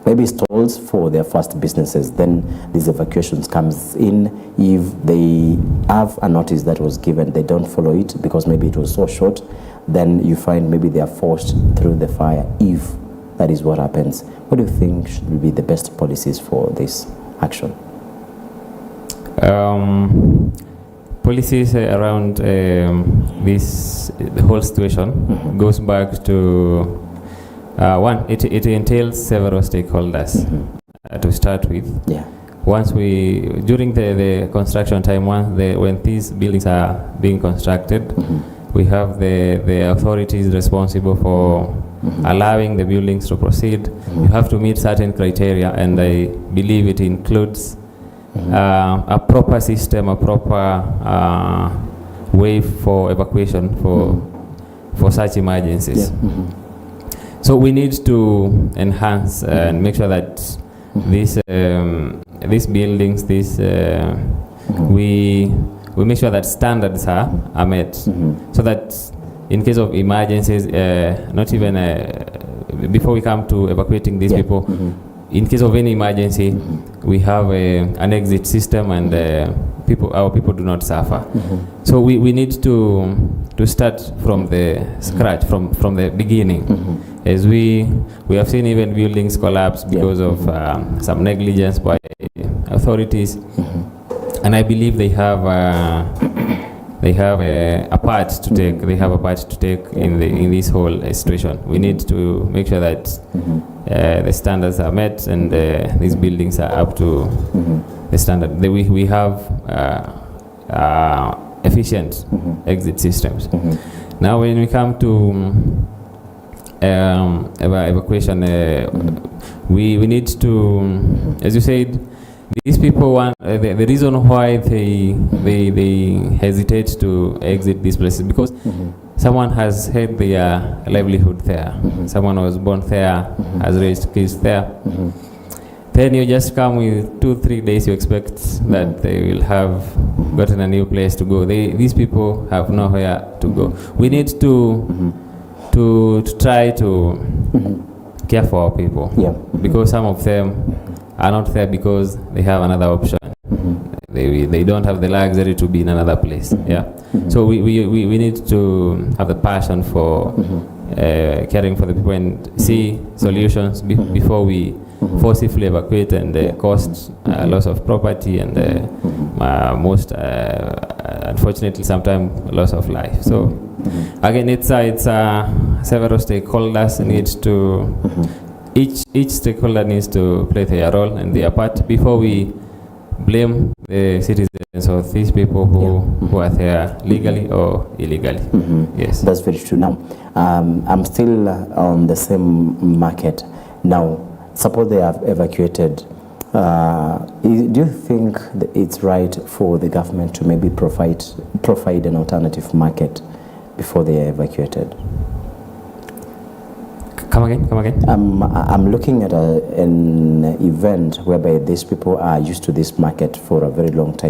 maybe stalls for their first businesses, then these evacuations comes in. If they have a notice that was given, they don't follow it because maybe it was so short, then you find maybe they are forced through the fire. If that is what happens, what do you think should be the best policies for this action? Policies around the whole situation goes back to one, it entails several stakeholders to start with. Once during the construction time, when these buildings are being constructed, we have the authorities responsible for allowing the buildings to proceed. You have to meet certain criteria, and I believe it includes a proper system, a proper way for evacuation for such emergencies. So we need to enhance and make sure that these buildings, we make sure that standards are met, so that in case of emergencies, not even before we come to evacuating these people, in case of any emergency, we have an exit system, and our people do not suffer. So we need to start from the scratch, from the beginning. As we have seen even buildings collapse because of some negligence by authorities, and I believe they have a part to take. They have a part to take in this whole situation. We need to make sure that the standards are met, and these buildings are up to the standard. We have efficient exit systems. Now, when we come to evacuation, we need to, as you said, these people want the reason why they hesitate to exit these places because someone has had their livelihood there. Someone was born there, has raised kids there. Then you just come with 2-3 days, you expect that they will have gotten a new place to go. These people have nowhere to go. We need to try to care for our people, because some of them are not there because they have another option. they don't have the luxury to be in another place. Yeah. So we need to have the passion for caring for the people and see solutions before we forcibly evacuate and cause loss of property and most unfortunately sometimes loss of life. So again, it's several stakeholders need to each stakeholder needs to play their role and their part before we blame the citizens or these people who are there legally or illegally. Yes, that's very true. Now, I'm still on the same market. Now, suppose they have evacuated. Do you think that it's right for the government to maybe provide an alternative market before they are evacuated? Come again. I'm looking at an event whereby these people are used to this market for a very long time,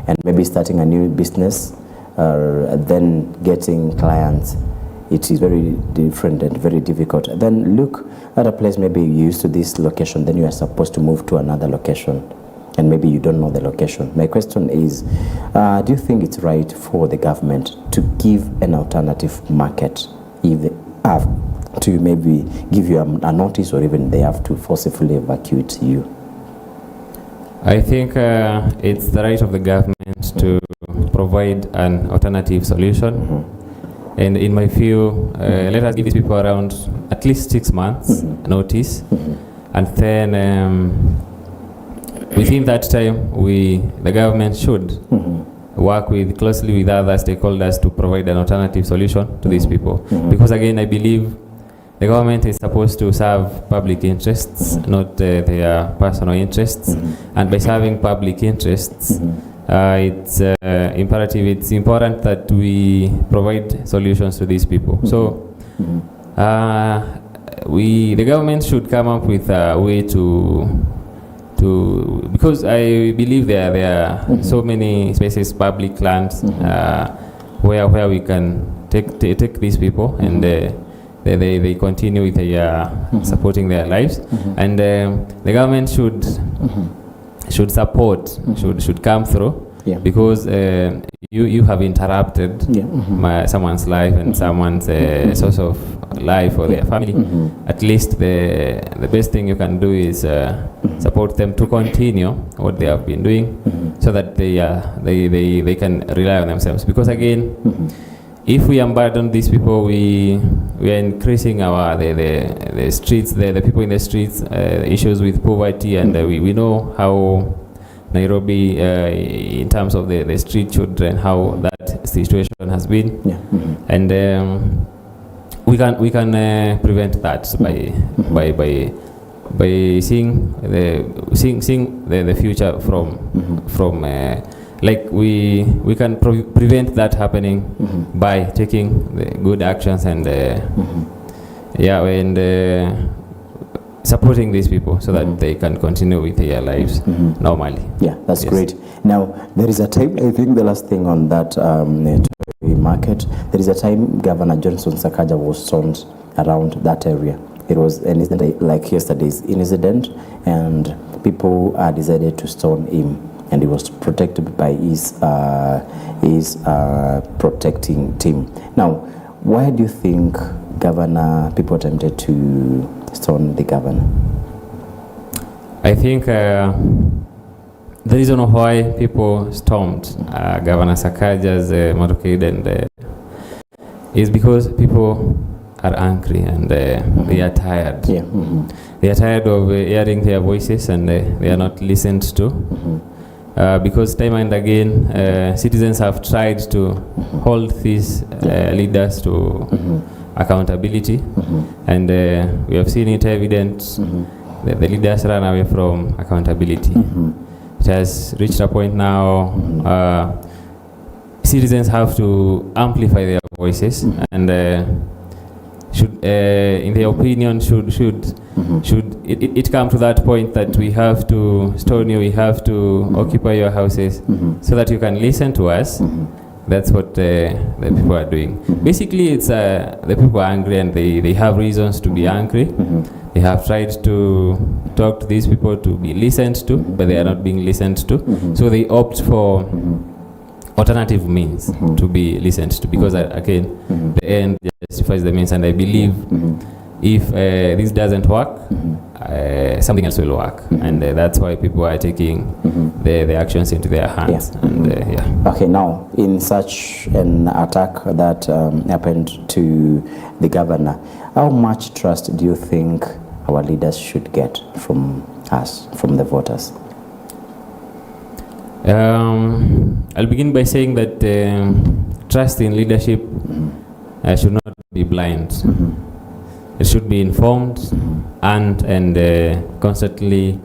and maybe starting a new business, then getting clients. It is very different and very difficult. Then look at a place, maybe you're used to this location, then you are supposed to move to another location, and maybe you don't know the location. My question is, do you think it's right for the government to give an alternative market if they have to maybe give you a notice, or even they have to forcibly evacuate you? I think it's the right of the government to provide an alternative solution. And in my view, let us give these people around at least 6 months notice, and then within that time, the government should work closely with other stakeholders to provide an alternative solution to these people. Because again, I believe the government is supposed to serve public interests, not their personal interests. And by serving public interests, it's imperative, it's important that we provide solutions to these people. So the government should come up with a way to because I believe there are so many spaces, public lands, where we can take these people and they continue with supporting their lives, and the government should support, should come through, because you have interrupted someone's life and someone's source of life or their family. At least the best thing you can do is support them to continue what they have been doing, so that they can rely on themselves. Because again, if we abandon these people, we are increasing the streets, the people in the streets, issues with poverty, and we know how Nairobi, in terms of the street children, how that situation has been, and we can prevent that by seeing the future from like we can prevent that happening by taking the good actions and supporting these people so that they can continue with their lives normally. Yeah, that's great. Now, there is a time, I think the last thing on that market, there is a time Governor Johnson Sakaja was stoned around that area. It was an incident like yesterday's incident, and people decided to stone him, and he was protected by his protecting team. Now, why do you think people attempted to stone the governor? I think the reason why people stormed Governor Sakaja's motorcade is because people are angry and they are tired. They are tired of hearing their voices, and they are not listened to. Because time and again, citizens have tried to hold these leaders to accountability, and we have seen it evident that the leaders run away from accountability. It has reached a point now citizens have to amplify their voices, and should, in their opinion, should it come to that point that we have to stone you, we have to occupy your houses, so that you can listen to us, That's what the people are doing. Basically, it's the people are angry and they have reasons to be angry. They have tried to talk to these people to be listened to, but they are not being listened to. So they opt for alternative means to be listened to, because again, the end justifies the means, and I believe if this doesn't work, something else will work, and that's why people are taking the actions into their hands. And Okay, now in such an attack that happened to the governor, how much trust do you think our leaders should get from us, from the voters? I'll begin by saying that trust in leadership should not be blind. It should be informed and constantly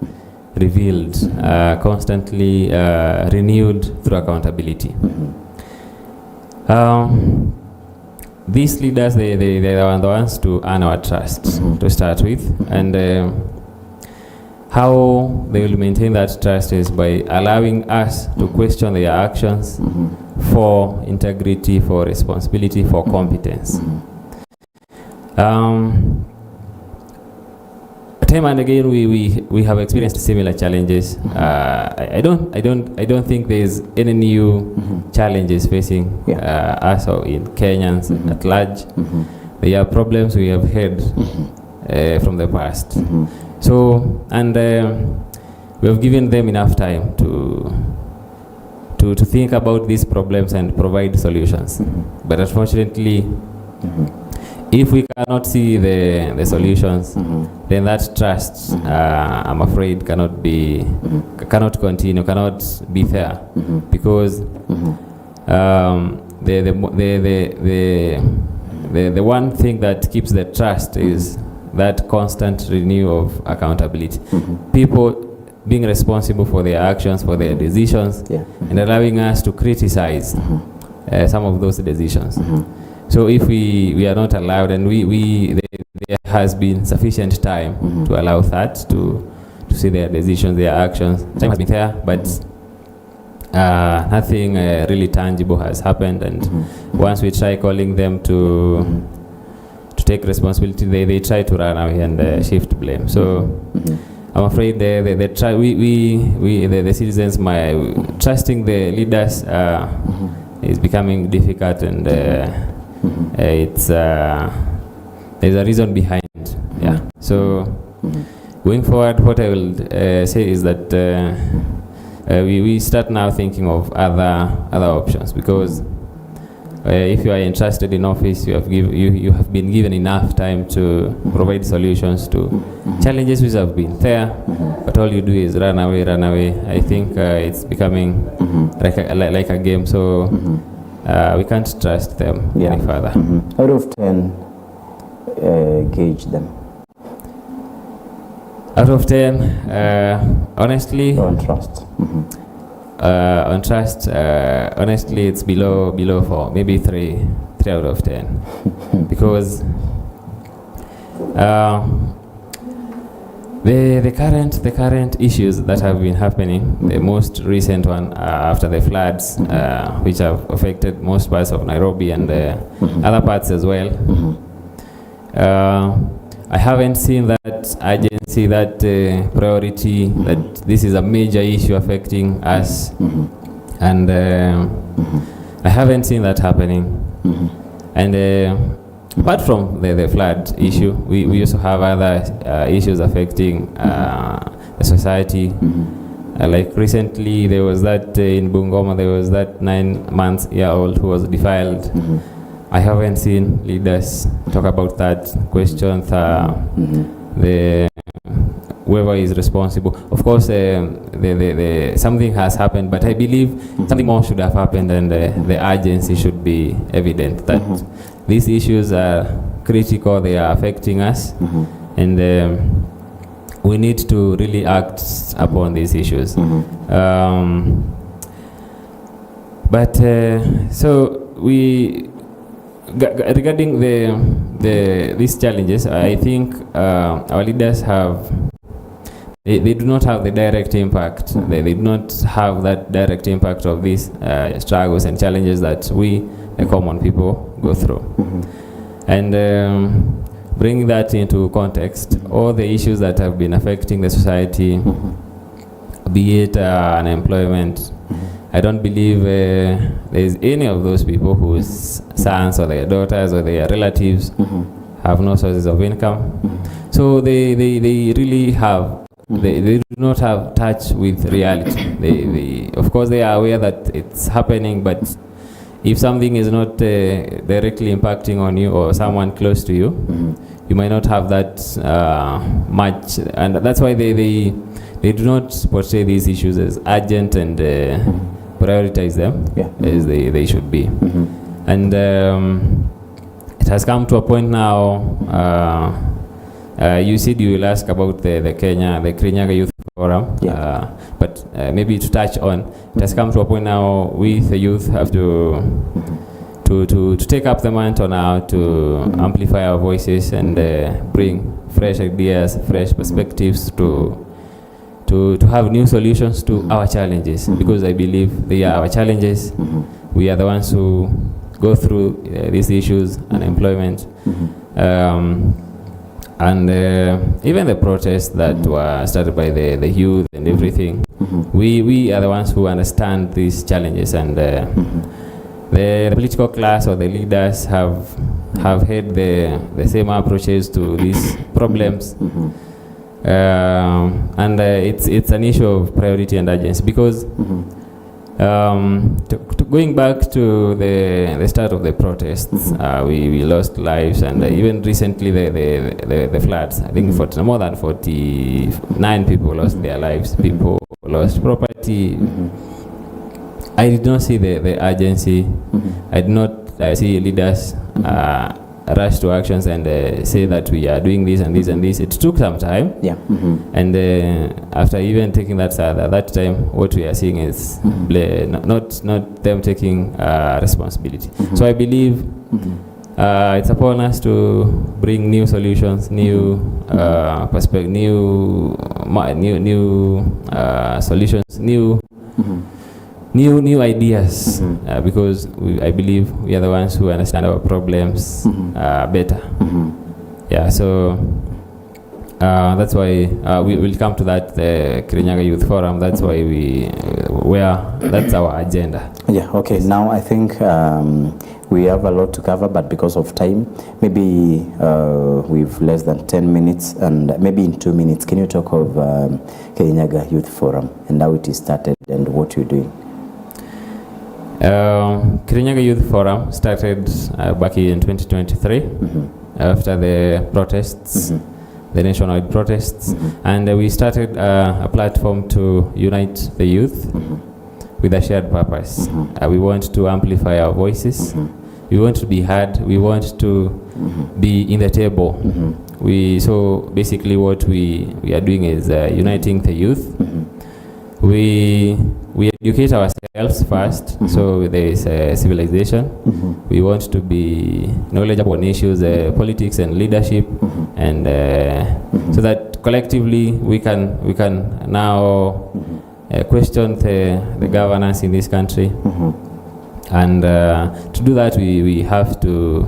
revealed, constantly renewed through accountability. These leaders, they are the ones to earn our trust to start with, and how they will maintain that trust is by allowing us to question their actions for integrity, for responsibility, for competence. Time and again, we have experienced similar challenges. I don't think there's any new challenges facing us or in Kenyans at large. There are problems we have had from the past. So, and we have given them enough time to think about these problems and provide solutions. But unfortunately, if we cannot see the solutions, then that trust, I'm afraid, cannot continue, cannot be there, because the one thing that keeps the trust is that constant renewal of accountability. People being responsible for their actions, for their decisions, and allowing us to criticize some of those decisions. So if we are not allowed, and there has been sufficient time to allow that, to see their decisions, their actions. Time has been there, but nothing really tangible has happened. And once we try calling them to take responsibility, they try to run away and shift blame. So I'm afraid the citizens, trusting the leaders is becoming difficult, and it's there's a reason behind. So going forward, what I will say is that we start now thinking of other options, because if you are entrusted in office, you have been given enough time to provide solutions to challenges which have been there, but all you do is run away. I think it's becoming like a game, so we can't trust them any further. Out of 10, gauge them. Out of 10, honestly, on trust. On trust, honestly, it's below 4, maybe 3 out of 10, because the current issues that have been happening, the most recent one after the floods, which have affected most parts of Nairobi and other parts as well. I haven't seen that urgency, that priority, that this is a major issue affecting us, and I haven't seen that happening. And apart from the flood issue, we also have other issues affecting the society. Like recently, there was that in Bungoma, there was that 9-month-old who was defiled. I haven't seen leaders talk about that, question whoever is responsible. Of course, something has happened, but I believe something more should have happened, and the urgency should be evident that these issues are critical, they are affecting us, and we need to really act upon these issues. So regarding these challenges, I think our leaders have they do not have the direct impact. They do not have that direct impact of these struggles and challenges that we, the common people, go through. And bring that into context, all the issues that have been affecting the society, be it unemployment, I don't believe there is any of those people whose sons or their daughters or their relatives have no sources of income. So they really have, they do not have touch with reality. They of course they are aware that it's happening, but if something is not directly impacting on you or someone close to you, you might not have that much, and that's why they do not portray these issues as urgent and prioritize them as they should be. And it has come to a point now. You said you will ask about the Kirinyaga Youth Forum, but maybe to touch on, it has come to a point now we the youth have to take up the mantle now to amplify our voices and bring fresh ideas, fresh perspectives to have new solutions to our challenges, because I believe they are our challenges. We are the ones who go through these issues, unemployment, and even the protests that were started by the youth and everything. We are the ones who understand these challenges, and the political class or the leaders have had the same approaches to these problems. And it's an issue of priority and urgency, because going back to the start of the protests, we lost lives, and even recently the floods, I think more than 49 people lost their lives, people lost property. I did not see the urgency. I did not see leaders rush to actions and say that we are doing this and this and this. It took some time. And after even taking that at that time, what we are seeing is not them taking responsibility. So I believe it's upon us to bring new solutions, new perspective, new solutions, new ideas, because I believe we are the ones who understand our problems better. Yeah, so that's why we will come to that Kirinyaga Youth Forum. That's why that's our agenda. Yeah, okay. Now I think we have a lot to cover, but because of time, maybe we've less than 10 minutes, and maybe in 2 minutes, can you talk of Kirinyaga Youth Forum and how it is started and what you're doing? Kirinyaga Youth Forum started back in 2023 after the protests, the nationwide protests, and we started a platform to unite the youth with a shared purpose. We want to amplify our voices. We want to be heard. We want to be in the table. So basically what we are doing is uniting the youth. We educate ourselves first, so there is civilization. We want to be knowledgeable on issues, politics and leadership, and so that collectively we can now question the governance in this country. And to do that, we have to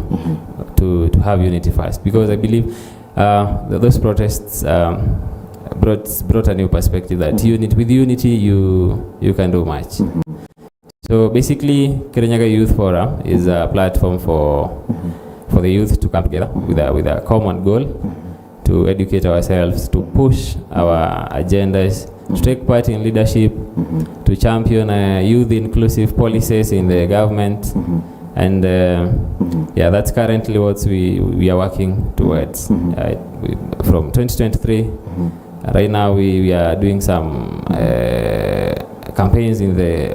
have unity first, because I believe those protests brought a new perspective that with unity you can do much. So basically, Kirinyaga Youth Forum is a platform for the youth to come together with a common goal, to educate ourselves, to push our agendas, to take part in leadership, to champion youth inclusive policies in the government, and yeah, that's currently what we are working towards. From 2023. Right now we are doing some campaigns in the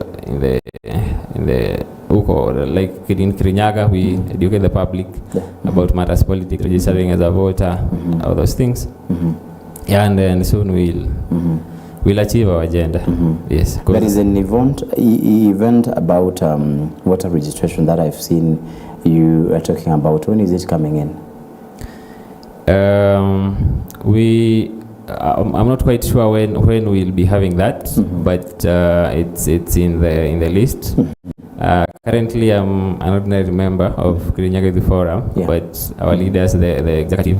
like in Kirinyaga. We educate the public about matters politics, registering as a voter, all those things. Yeah, and then soon we'll achieve our agenda. Yes. There is an event about voter registration that I've seen you are talking about. When is it coming in? I'm not quite sure when we'll be having that, but it's in the list. Currently, I'm an ordinary member of Kirinyaga Youth Forum, but our leaders, the executive,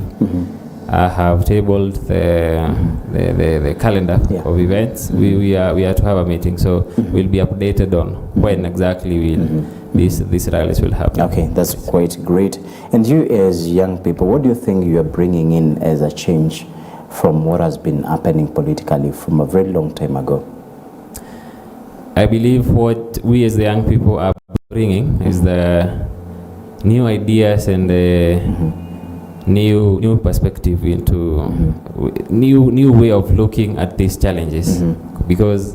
have tabled the calendar of events. We are to have a meeting, so we'll be updated on when exactly these rallies will happen. Okay, that's quite great. And you, as young people, what do you think you are bringing in as a change from what has been happening politically from a very long time ago? I believe what we as the young people are bringing is the new ideas and new perspective into new way of looking at these challenges, because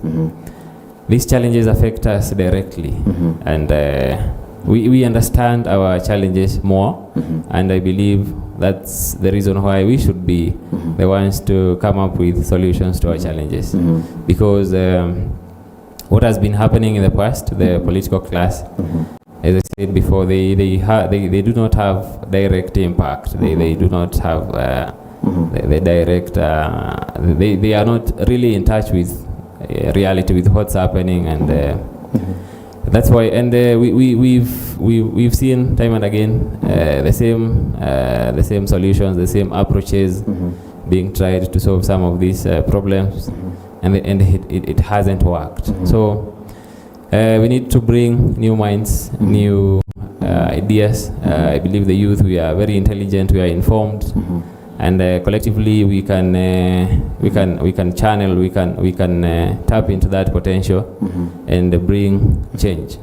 these challenges affect us directly, and we understand our challenges more, and I believe that's the reason why we should be the ones to come up with solutions to our challenges, because what has been happening in the past, the political class, as I said before, they do not have direct impact. They do not have the direct. They are not really in touch with reality, with what's happening, and that's why. And we've seen time and again the same solutions, the same approaches being tried to solve some of these problems. And it hasn't worked. So we need to bring new minds, new ideas. I believe the youth, we are very intelligent, we are informed, and collectively we can channel, we can tap into that potential and bring change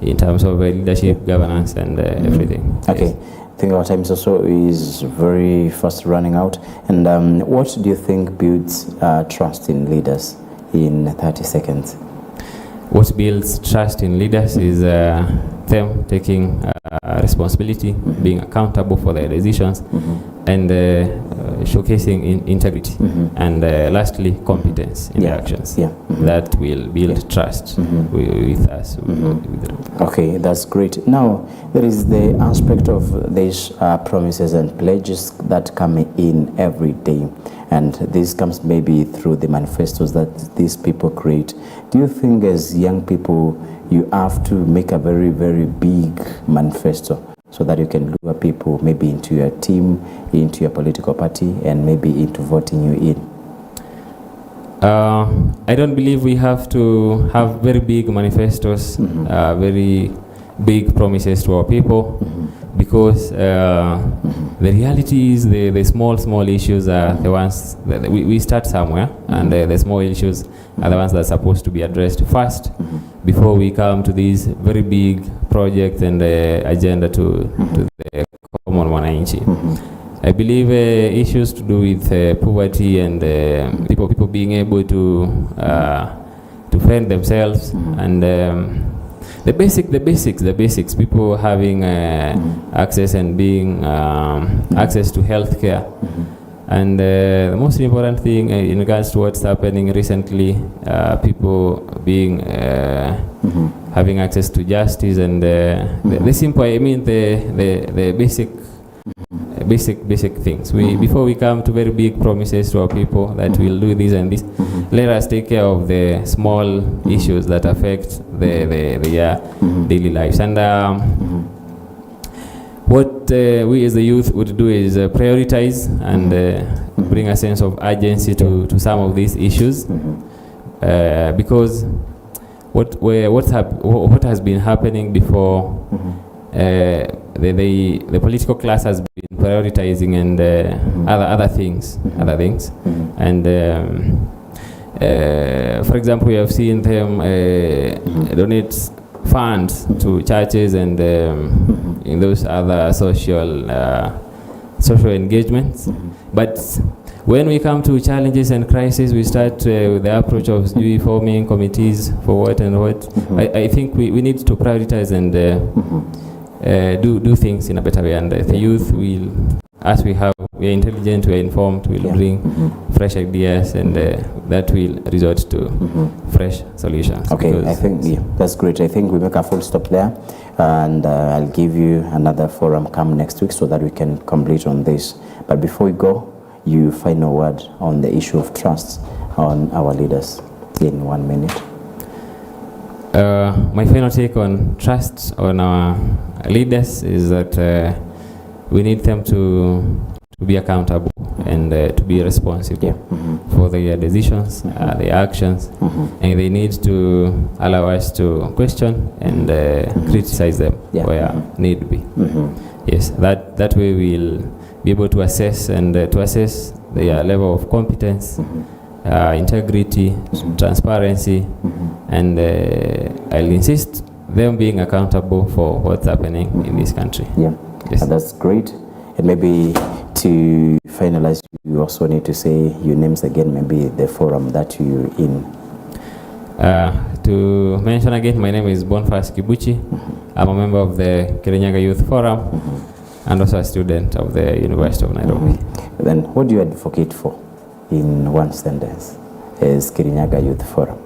in terms of leadership, governance, and everything. Okay. Yes. I think our time also is very fast running out. And what do you think builds trust in leaders in 30 seconds? What builds trust in leaders is them taking responsibility, being accountable for their decisions, and showcasing integrity, and lastly, competence in their actions. That will build trust with us. Okay, that's great. Now, there is the aspect of these promises and pledges that come in every day, and this comes maybe through the manifestos that these people create. Do you think as young people you have to make a very, very big manifesto so that you can lure people maybe into your team, into your political party, and maybe into voting you in? I don't believe we have to have very big manifestos, very big promises to our people, because the reality is the small issues are the ones that we start somewhere, and the small issues are the ones that are supposed to be addressed first before we come to these very big projects and agenda to the common wananchi. I believe issues to do with poverty and people being able to fend themselves, and the basics, people having access and being access to health care. And the most important thing in regards to what's happening recently, people being having access to justice, and the simple, I mean the basic things. Before we come to very big promises to our people that we'll do this and this, let us take care of the small issues that affect the daily lives. And what we as the youth would do is prioritize and bring a sense of urgency to some of these issues, because what has been happening before, the political class has been prioritizing and other things, and for example, we have seen them donate funds to churches and in those other social engagements. But when we come to challenges and crises, we start with the approach of forming committees for what and what. I think we need to prioritize and do things in a better way. And the youth will, as we are intelligent, we are informed, will bring fresh ideas, and that will resort to fresh solutions. Okay, I think that's great. I think we make a full stop there, and I'll give you another forum come next week so that we can complete on this. But before we go, your final word on the issue of trust on our leaders in 1 minute. My final take on trust on our leaders is that we need them to be accountable and to be responsible for their decisions, their actions, and they need to allow us to question and criticize them where need be. Yes, that way we'll be able to assess and to assess their level of competence, integrity, transparency, and I'll insist them being accountable for what's happening in this country. Yeah, yes. That's great. And maybe to finalize, you also need to say your names again, maybe the forum that you're in. To mention again, my name is Boniface Kibuchi. I'm a member of the Kirinyaga Youth Forum and also a student of the University of Nairobi. Then what do you advocate for in one sentence as Kirinyaga Youth Forum?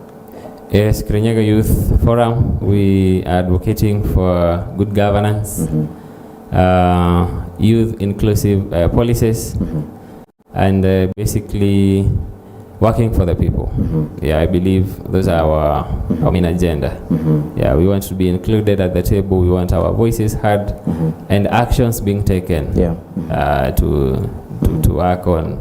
Yes, Kirinyaga Youth Forum, we are advocating for good governance, youth inclusive policies, and basically working for the people. Yeah, I believe those are our main agenda. Yeah, we want to be included at the table. We want our voices heard and actions being taken to work on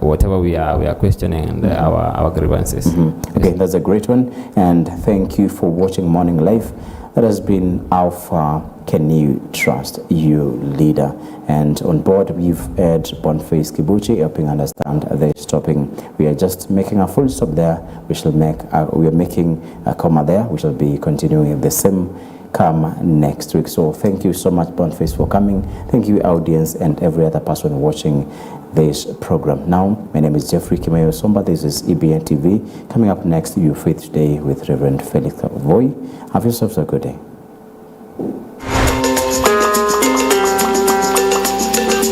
whatever we are questioning and our grievances. Okay, that's a great one. And thank you for watching Morning Live. That has been How Far Can You Trust Your Leader? And on board, we've had Boniface Kibuchi helping understand this topic. We are just making a full stop there. We are making a comma there. We shall be continuing the same come next week. So thank you so much, Boniface, for coming. Thank you, audience, and every other person watching this program. Now, my name is Jeffrey Kimayo Somba. This is EBN TV. Coming up next, Your Faith Today with Reverend Felix Voy. Have yourselves a good day.